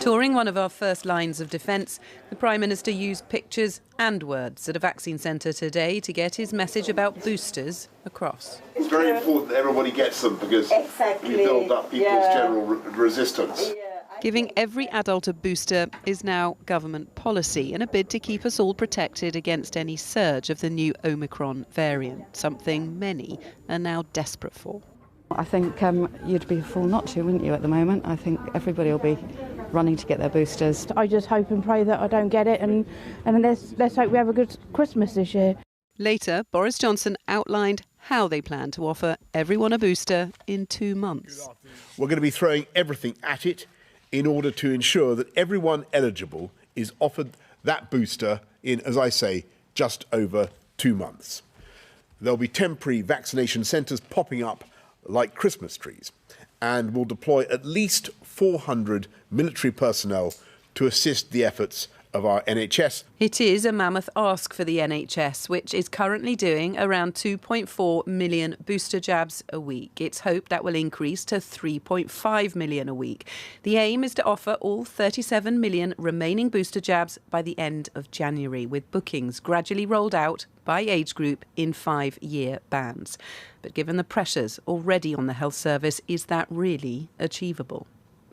Touring one of our first lines of defence, the Prime Minister used pictures and words at a vaccine centre today to get his message about boosters across. It's very important that everybody gets them because we build up people's general resistance. Giving every adult a booster is now government policy in a bid to keep us all protected against any surge of the new Omicron variant, something many are now desperate for. I think you'd be a fool not to, wouldn't you, at the moment? I think everybody will be running to get their boosters. I just hope and pray that I don't get it and let's hope we have a good Christmas this year. Later, Boris Johnson outlined how they plan to offer everyone a booster in 2 months. We're going to be throwing everything at it in order to ensure that everyone eligible is offered that booster in, as I say, just over 2 months. There'll be temporary vaccination centres popping up like Christmas trees, and we'll deploy at least 400 military personnel to assist the efforts of our NHS. It is a mammoth ask for the NHS, which is currently doing around 2.4 million booster jabs a week. It's hoped that will increase to 3.5 million a week. The aim is to offer all 37 million remaining booster jabs by the end of January, with bookings gradually rolled out by age group in 5-year bands. But given the pressures already on the health service, is that really achievable?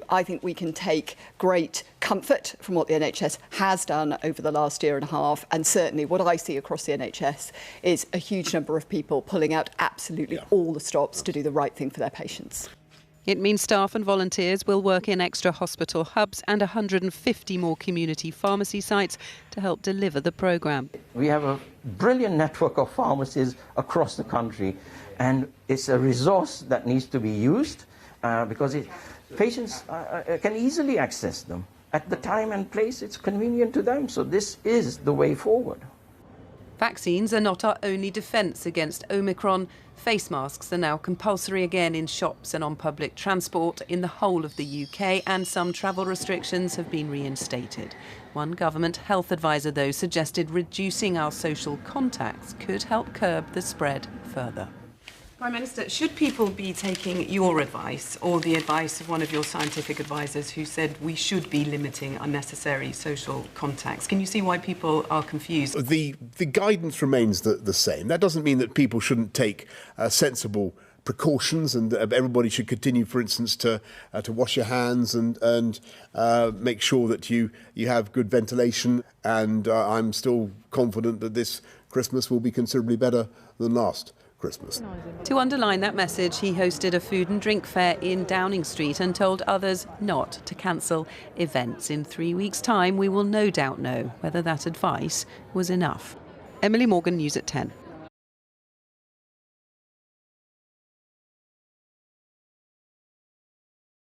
I think we can take great comfort from what the NHS has done over the last year and a half, and certainly what I see across the NHS is a huge number of people pulling out absolutely all the stops to do the right thing for their patients. It means staff and volunteers will work in extra hospital hubs and 150 more community pharmacy sites to help deliver the programme. We have a brilliant network of pharmacies across the country, and it's a resource that needs to be used because patients can easily access them at the time and place it's convenient to them. So this is the way forward. Vaccines are not our only defence against Omicron. Face masks are now compulsory again in shops and on public transport in the whole of the UK, and some travel restrictions have been reinstated. One government health advisor, though, suggested reducing our social contacts could help curb the spread further. Prime Minister, should people be taking your advice or the advice of one of your scientific advisors who said we should be limiting unnecessary social contacts? Can you see why people are confused? The guidance remains the same. That doesn't mean that people shouldn't take sensible precautions, and everybody should continue, for instance, to wash your hands and make sure that you have good ventilation. And I'm still confident that this Christmas will be considerably better than last Christmas. To underline that message, he hosted a food and drink fair in Downing Street and told others not to cancel events. In 3 weeks' time, we will no doubt know whether that advice was enough. Emily Morgan, News at 10.